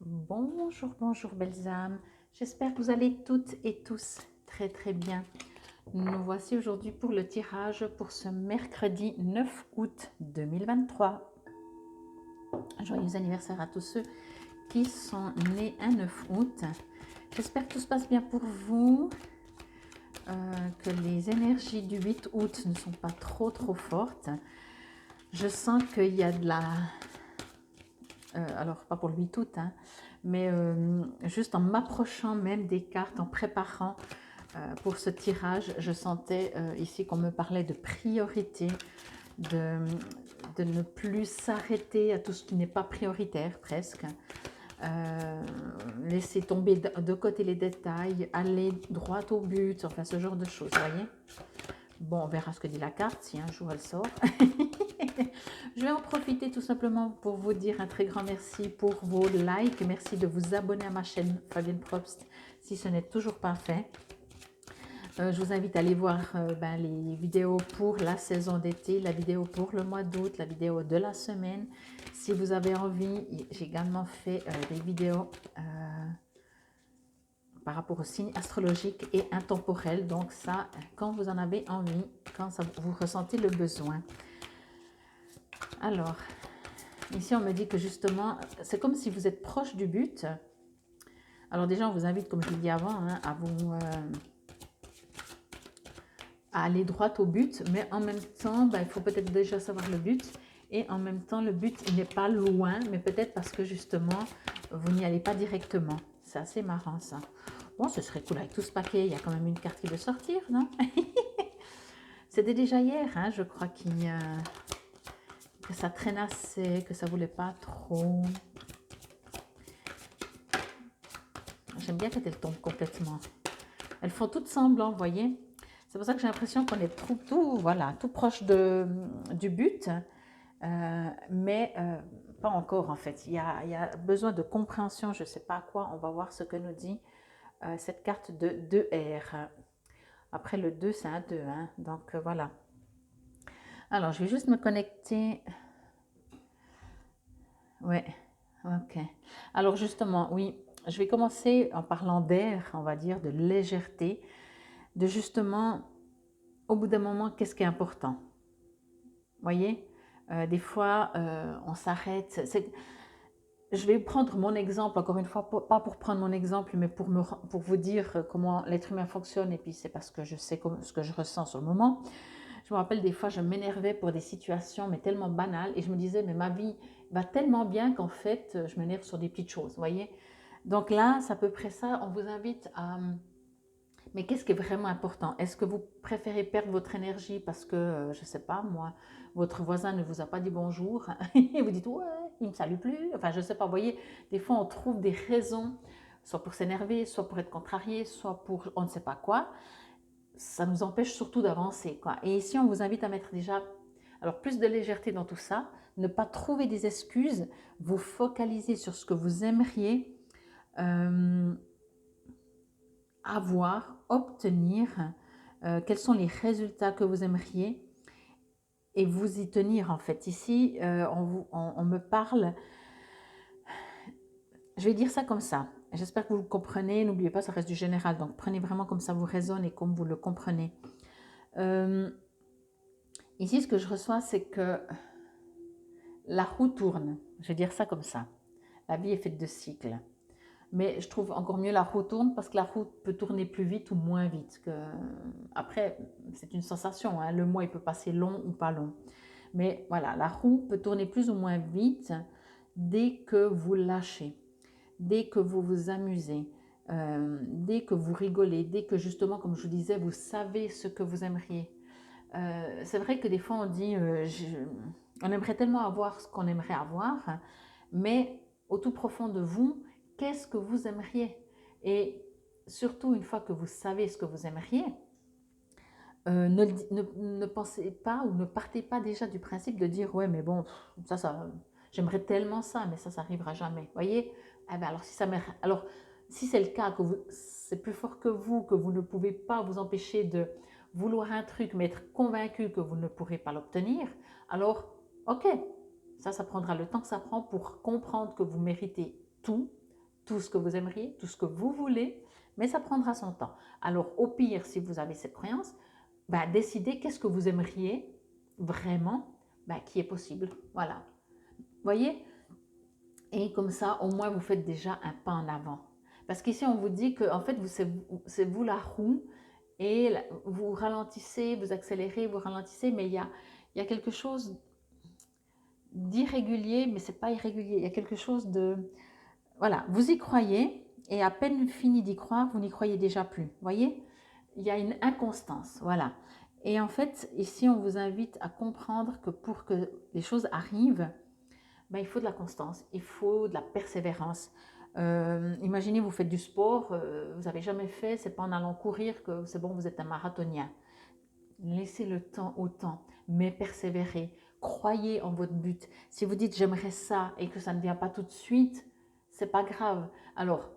Bonjour, bonjour belles âmes. J'espère que vous allez toutes et tous très très bien. Nous voici aujourd'hui pour le tirage pour ce mercredi 9 août 2023. Joyeux anniversaire à tous ceux qui sont nés un 9 août. J'espère que tout se passe bien pour vous, que les énergies du 8 août ne sont pas trop fortes. Je sens qu'il y a de la... alors pas pour le 8 août, hein, mais juste en m'approchant même des cartes, en préparant pour ce tirage, je sentais ici qu'on me parlait de priorité, de, de ne plus s'arrêter à tout ce qui n'est pas prioritaire presque. Laisser tomber de côté les détails, aller droit au but, enfin ce genre de choses, vous voyez. Bon, on verra ce que dit la carte, si un jour elle sort. Je vais en profiter tout simplement pour vous dire un très grand merci pour vos likes. Merci de vous abonner à ma chaîne Fabienne Probst si ce n'est toujours pas fait. Je vous invite à aller voir les vidéos pour la saison d'été, la vidéo pour le mois d'août, la vidéo de la semaine. Si vous avez envie, j'ai également fait des vidéos par rapport aux signes astrologiques et intemporels. Donc ça, quand vous en avez envie, quand vous ressentez le besoin. Alors, ici on me dit que justement, c'est comme si vous êtes proche du but. Alors déjà, on vous invite, comme je l'ai dit avant, hein, à aller droit au but, mais en même temps, il faut peut-être déjà savoir le but. Et en même temps, le but, il n'est pas loin, mais peut-être parce que justement, vous n'y allez pas directement. C'est assez marrant ça. Bon, ce serait cool avec tout ce paquet. Il y a quand même une carte qui veut sortir, non? C'était déjà hier, hein, je crois que ça traînassait, que ça voulait pas trop. J'aime bien quand elles tombent complètement. Elles font toutes semblant, vous voyez. C'est pour ça que j'ai l'impression qu'on est tout proche du but, mais pas encore en fait. Il y a besoin de compréhension, je ne sais pas quoi. On va voir ce que nous dit cette carte de 2R. Après le 2, c'est un 2, hein, donc voilà. Alors, je vais juste me connecter. Ouais, ok. Alors justement, oui, je vais commencer en parlant d'air, on va dire, de légèreté, de justement, au bout d'un moment, qu'est-ce qui est important? Vous voyez, des fois, on s'arrête. Je vais prendre mon exemple, encore une fois, pas pour prendre mon exemple, mais pour vous dire comment l'être humain fonctionne, et puis c'est parce que je sais ce que je ressens sur le moment. Je me rappelle des fois, je m'énervais pour des situations, mais tellement banales, et je me disais, mais ma vie va tellement bien qu'en fait, je m'énerve sur des petites choses, vous voyez. Donc là, c'est à peu près ça. On vous invite à... Mais qu'est-ce qui est vraiment important? Est-ce que vous préférez perdre votre énergie parce que, je ne sais pas moi, votre voisin ne vous a pas dit bonjour et vous dites ouais, il ne me salue plus. Enfin, je ne sais pas, vous voyez, des fois on trouve des raisons, soit pour s'énerver, soit pour être contrarié, soit pour on ne sait pas quoi. Ça nous empêche surtout d'avancer, quoi. Et ici, on vous invite à mettre déjà, alors plus de légèreté dans tout ça, ne pas trouver des excuses, vous focaliser sur ce que vous aimeriez. Avoir, obtenir, quels sont les résultats que vous aimeriez et vous y tenir en fait. Ici, on me parle, je vais dire ça comme ça. J'espère que vous le comprenez. N'oubliez pas, ça reste du général. Donc, prenez vraiment comme ça vous résonne et comme vous le comprenez. Ici, ce que je reçois, c'est que la roue tourne. Je vais dire ça comme ça. La vie est faite de cycles. Mais je trouve encore mieux la roue tourne parce que la roue peut tourner plus vite ou moins vite. Après, c'est une sensation, hein. Le mois, il peut passer long ou pas long. Mais voilà, la roue peut tourner plus ou moins vite dès que vous lâchez, dès que vous vous amusez, dès que vous rigolez, dès que justement, comme je vous disais, vous savez ce que vous aimeriez. C'est vrai que des fois, on dit, on aimerait tellement avoir ce qu'on aimerait avoir, mais au tout profond de vous, qu'est-ce que vous aimeriez? Et surtout, une fois que vous savez ce que vous aimeriez, ne pensez pas ou ne partez pas déjà du principe de dire ouais mais bon ça j'aimerais tellement ça mais ça n'arrivera jamais. Vous voyez? Eh ben alors si c'est le cas que c'est plus fort que vous ne pouvez pas vous empêcher de vouloir un truc mais être convaincu que vous ne pourrez pas l'obtenir, alors ok, ça prendra le temps que ça prend pour comprendre que vous méritez tout, tout ce que vous aimeriez, tout ce que vous voulez, mais ça prendra son temps. Alors, au pire, si vous avez cette croyance, ben, décidez qu'est-ce que vous aimeriez vraiment, ben, qui est possible. Voilà. Vous voyez? Et comme ça, au moins, vous faites déjà un pas en avant. Parce qu'ici, on vous dit que en fait, c'est vous la roue et vous ralentissez, vous accélérez, vous ralentissez, mais il y a quelque chose d'irrégulier, mais ce n'est pas irrégulier. Il y a quelque chose de... Voilà, vous y croyez et à peine fini d'y croire, vous n'y croyez déjà plus. Vous voyez? Il y a une inconstance, voilà. Et en fait, ici, on vous invite à comprendre que pour que les choses arrivent, ben, il faut de la constance, il faut de la persévérance. Imaginez, vous faites du sport, vous n'avez jamais fait, c'est pas en allant courir que c'est bon, vous êtes un marathonien. Laissez le temps au temps, mais persévérez. Croyez en votre but. Si vous dites j'aimerais ça et que ça ne vient pas tout de suite, c'est pas grave. Alors,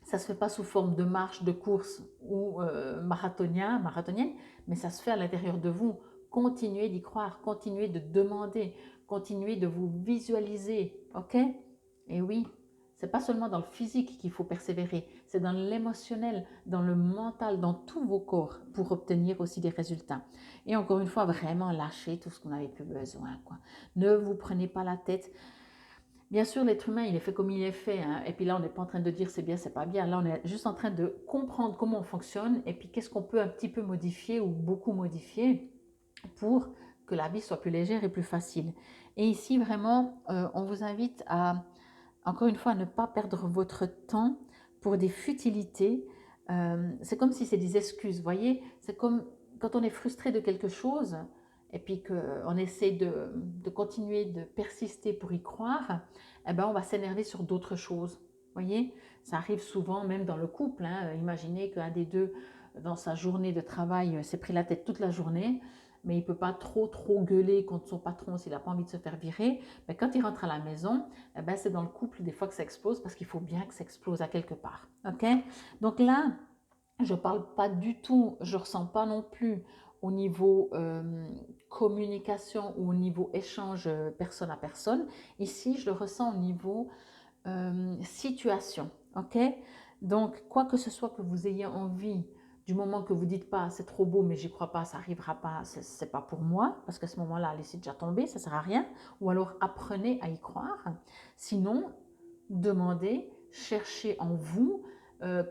ça se fait pas sous forme de marche, de course ou marathonienne, mais ça se fait à l'intérieur de vous. Continuez d'y croire, continuez de demander, continuez de vous visualiser, ok? Et oui, c'est pas seulement dans le physique qu'il faut persévérer, c'est dans l'émotionnel, dans le mental, dans tous vos corps pour obtenir aussi des résultats. Et encore une fois, vraiment lâchez tout ce qu'on n'avait plus besoin, quoi. Ne vous prenez pas la tête. Bien sûr, l'être humain, il est fait comme il est fait, hein. Et puis là, on n'est pas en train de dire c'est bien, c'est pas bien. Là, on est juste en train de comprendre comment on fonctionne et puis qu'est-ce qu'on peut un petit peu modifier ou beaucoup modifier pour que la vie soit plus légère et plus facile. Et ici, vraiment, on vous invite à, encore une fois, à ne pas perdre votre temps pour des futilités. C'est comme si c'est des excuses, vous voyez? C'est comme quand on est frustré de quelque chose et puis qu'on essaie de continuer de persister pour y croire, eh ben on va s'énerver sur d'autres choses. Vous voyez? Ça arrive souvent, même dans le couple, hein. Imaginez qu'un des deux, dans sa journée de travail, s'est pris la tête toute la journée, mais il ne peut pas trop gueuler contre son patron s'il n'a pas envie de se faire virer. Mais quand il rentre à la maison, eh ben c'est dans le couple des fois que ça explose parce qu'il faut bien que ça explose à quelque part. Ok? Donc là, je ne parle pas du tout, je ne ressens pas non plus au niveau communication ou au niveau échange personne à personne. Ici, je le ressens au niveau situation. Ok? Donc, quoi que ce soit que vous ayez envie, du moment que vous dites pas c'est trop beau, mais j'y crois pas, ça arrivera pas, c'est pas pour moi, parce qu'à ce moment-là, laissez déjà tomber, ça sert à rien. Ou alors apprenez à y croire. Sinon, demandez, cherchez en vous,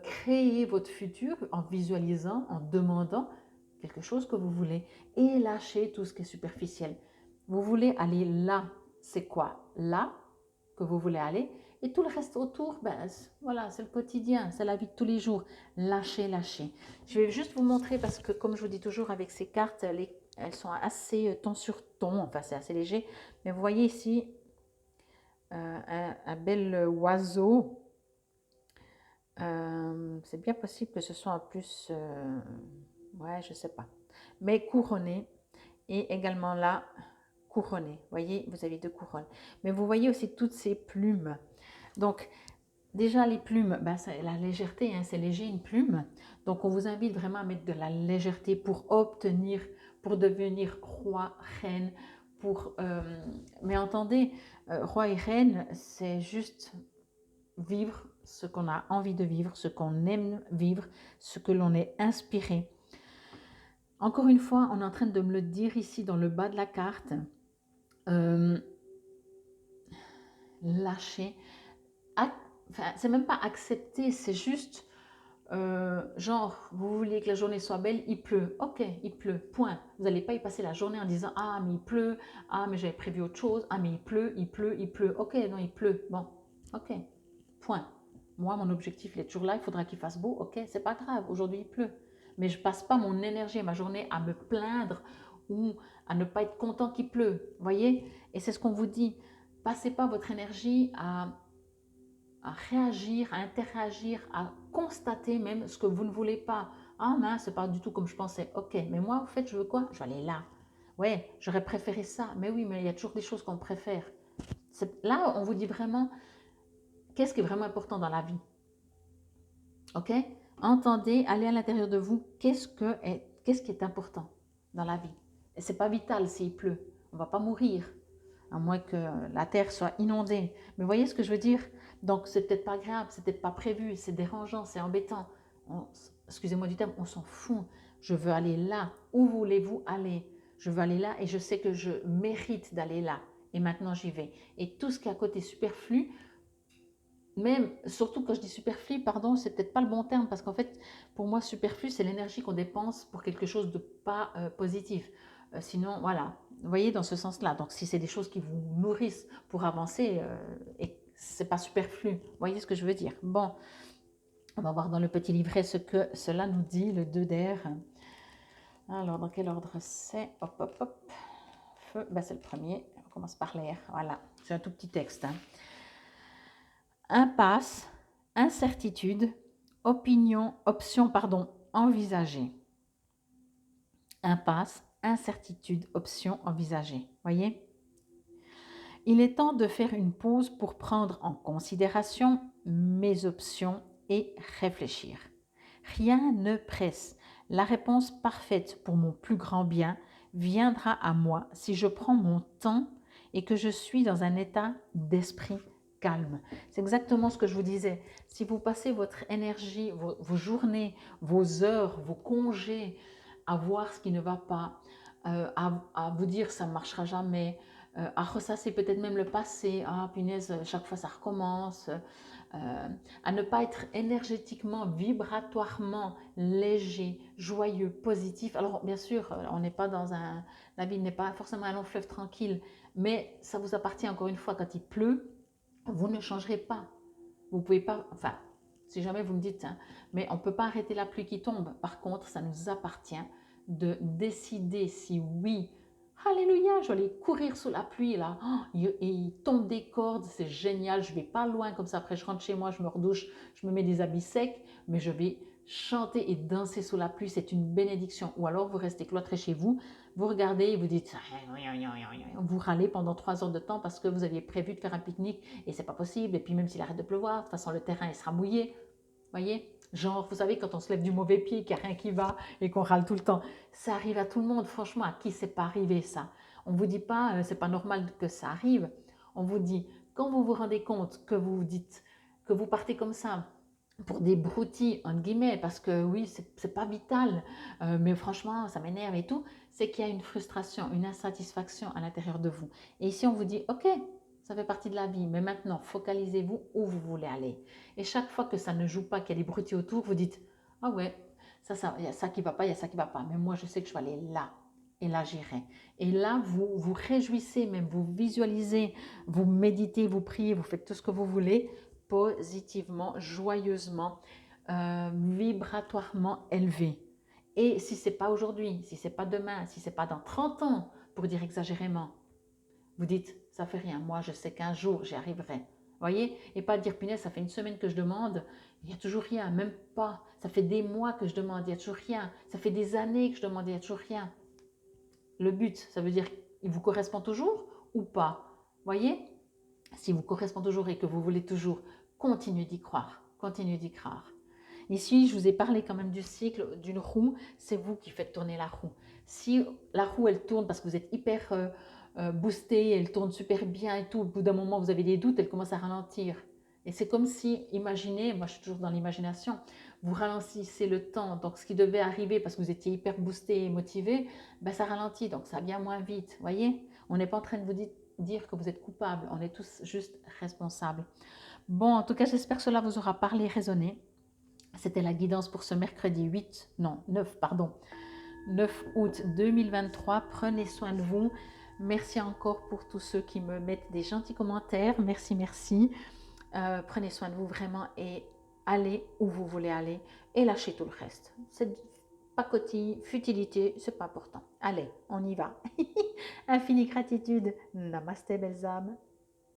créez votre futur en visualisant, en demandant quelque chose que vous voulez et lâchez tout ce qui est superficiel. Vous voulez aller là, c'est quoi là que vous voulez aller? Et tout le reste autour, ben, voilà, c'est le quotidien, c'est la vie de tous les jours. Lâchez, lâchez. Je vais juste vous montrer parce que, comme je vous dis toujours avec ces cartes, elles sont assez ton sur ton, enfin c'est assez léger. Mais vous voyez ici un bel oiseau. C'est bien possible que ce soit en plus, ouais, je sais pas, mais couronné et également là couronné. Vous voyez, vous avez deux couronnes. Mais vous voyez aussi toutes ces plumes. Donc, déjà, les plumes, ben, c'est la légèreté, hein, c'est léger une plume. Donc, on vous invite vraiment à mettre de la légèreté pour obtenir, pour devenir roi, reine. Mais entendez, roi et reine, c'est juste vivre ce qu'on a envie de vivre, ce qu'on aime vivre, ce que l'on est inspiré. Encore une fois, on est en train de me le dire ici dans le bas de la carte. Lâcher. Enfin, c'est même pas accepter, c'est juste genre, vous voulez que la journée soit belle, il pleut. Ok, il pleut, point. Vous n'allez pas y passer la journée en disant ah, mais il pleut, ah, mais j'avais prévu autre chose, ah, mais il pleut, il pleut, il pleut. Ok, non, il pleut. Bon, ok, point. Moi, mon objectif, il est toujours là, il faudra qu'il fasse beau. Ok, c'est pas grave, aujourd'hui il pleut. Mais je passe pas mon énergie et ma journée à me plaindre ou à ne pas être content qu'il pleut. Voyez? Et c'est ce qu'on vous dit. Passez pas votre énergie à réagir, à interagir, à constater même ce que vous ne voulez pas. Ah mince, c'est pas du tout comme je pensais. Ok, mais moi, en fait, je veux quoi? Je veux aller là. Ouais, j'aurais préféré ça. Mais oui, mais il y a toujours des choses qu'on préfère. Là, on vous dit vraiment qu'est-ce qui est vraiment important dans la vie. Ok? Entendez, allez à l'intérieur de vous, qu'est-ce qui est important dans la vie. Et c'est pas vital s'il pleut. On va pas mourir, à moins que la terre soit inondée. Mais voyez ce que je veux dire? Donc, c'est peut-être pas agréable, c'est peut-être pas prévu, c'est dérangeant, c'est embêtant. Excusez-moi du terme, on s'en fout. Je veux aller là. Où voulez-vous aller? Je veux aller là et je sais que je mérite d'aller là. Et maintenant, j'y vais. Et tout ce qui est à côté superflu, même, surtout quand je dis superflu, pardon, c'est peut-être pas le bon terme parce qu'en fait, pour moi, superflu, c'est l'énergie qu'on dépense pour quelque chose de pas positif. Sinon, voilà, vous voyez, dans ce sens-là. Donc, si c'est des choses qui vous nourrissent pour avancer, et c'est pas superflu. Vous voyez ce que je veux dire? Bon, on va voir dans le petit livret ce que cela nous dit, le 2 d'air. Alors, dans quel ordre c'est? Hop, hop, hop. Feu, ben, c'est le premier. On commence par l'air. Voilà, c'est un tout petit texte. Hein. Impasse, incertitude, option, envisagée. Impasse, incertitude, option envisagée. Voyez? Il est temps de faire une pause pour prendre en considération mes options et réfléchir. Rien ne presse. La réponse parfaite pour mon plus grand bien viendra à moi si je prends mon temps et que je suis dans un état d'esprit calme. C'est exactement ce que je vous disais. Si vous passez votre énergie, vos journées, vos heures, vos congés à voir ce qui ne va pas, à vous dire ça ne marchera jamais, à ressasser peut-être même le passé, ah punaise, chaque fois ça recommence, à ne pas être énergétiquement, vibratoirement léger, joyeux, positif. Alors bien sûr, on n'est pas dans un, la vie n'est pas forcément un long fleuve tranquille, mais ça vous appartient encore une fois quand il pleut, vous ne changerez pas. Vous pouvez pas, enfin, si jamais vous me dites, hein, mais on ne peut pas arrêter la pluie qui tombe. Par contre, ça nous appartient de décider si oui, alléluia, je vais aller courir sous la pluie là, oh, et il tombe des cordes, c'est génial, je vais pas loin, comme ça après je rentre chez moi, je me redouche, je me mets des habits secs, mais je vais chanter et danser sous la pluie, c'est une bénédiction. Ou alors vous restez cloîtré chez vous, vous regardez et vous dites, vous râlez pendant 3 heures de temps parce que vous aviez prévu de faire un pique-nique et c'est pas possible, et puis même s'il arrête de pleuvoir, de toute façon le terrain il sera mouillé, voyez. Genre, vous savez, quand on se lève du mauvais pied, qu'il n'y a rien qui va et qu'on râle tout le temps, ça arrive à tout le monde. Franchement, à qui c'est pas arrivé ça? On ne vous dit pas, c'est pas normal que ça arrive. On vous dit, quand vous vous rendez compte que vous dites, que vous partez comme ça pour des broutilles, entre guillemets, parce que oui, c'est pas vital, mais franchement, ça m'énerve et tout, c'est qu'il y a une frustration, une insatisfaction à l'intérieur de vous. Et ici, on vous dit, ok, ça fait partie de la vie, mais maintenant, focalisez-vous où vous voulez aller. Et chaque fois que ça ne joue pas, qu'il y a des broutilles autour, vous dites, ah ouais, il y a ça qui va pas, il y a ça qui va pas, mais moi, je sais que je vais aller là. Et là, j'irai. Et là, vous vous réjouissez, même vous visualisez, vous méditez, vous priez, vous faites tout ce que vous voulez, positivement, joyeusement, vibratoirement élevé. Et si ce n'est pas aujourd'hui, si ce n'est pas demain, si ce n'est pas dans 30 ans, pour dire exagérément, vous dites, ça fait rien, moi je sais qu'un jour j'y arriverai. Voyez? Et pas dire, punaise, ça fait une semaine que je demande, il n'y a toujours rien, même pas. Ça fait des mois que je demande, il n'y a toujours rien. Ça fait des années que je demande, il n'y a toujours rien. Le but, ça veut dire, il vous correspond toujours ou pas? Voyez? Si vous correspond toujours et que vous voulez toujours, continuez d'y croire, continuez d'y croire. Ici, je vous ai parlé quand même du cycle d'une roue, c'est vous qui faites tourner la roue. Si la roue, elle tourne parce que vous êtes hyper boosté, elle tourne super bien et tout, au bout d'un moment, vous avez des doutes, elle commence à ralentir. Et c'est comme si, imaginez, moi je suis toujours dans l'imagination, vous ralentissez le temps, donc ce qui devait arriver parce que vous étiez hyper boosté et motivé, ben ça ralentit, donc ça vient moins vite, voyez. On n'est pas en train de vous dire que vous êtes coupable, on est tous juste responsables. Bon, en tout cas, j'espère que cela vous aura parlé, résonné. C'était la guidance pour ce mercredi 9 août 2023. Prenez soin de vous. Merci encore pour tous ceux qui me mettent des gentils commentaires. Merci, merci. Prenez soin de vous vraiment et allez où vous voulez aller et lâchez tout le reste. Cette pacotille, futilité, c'est pas important. Allez, on y va. Infinie gratitude. Namasté, belles âmes.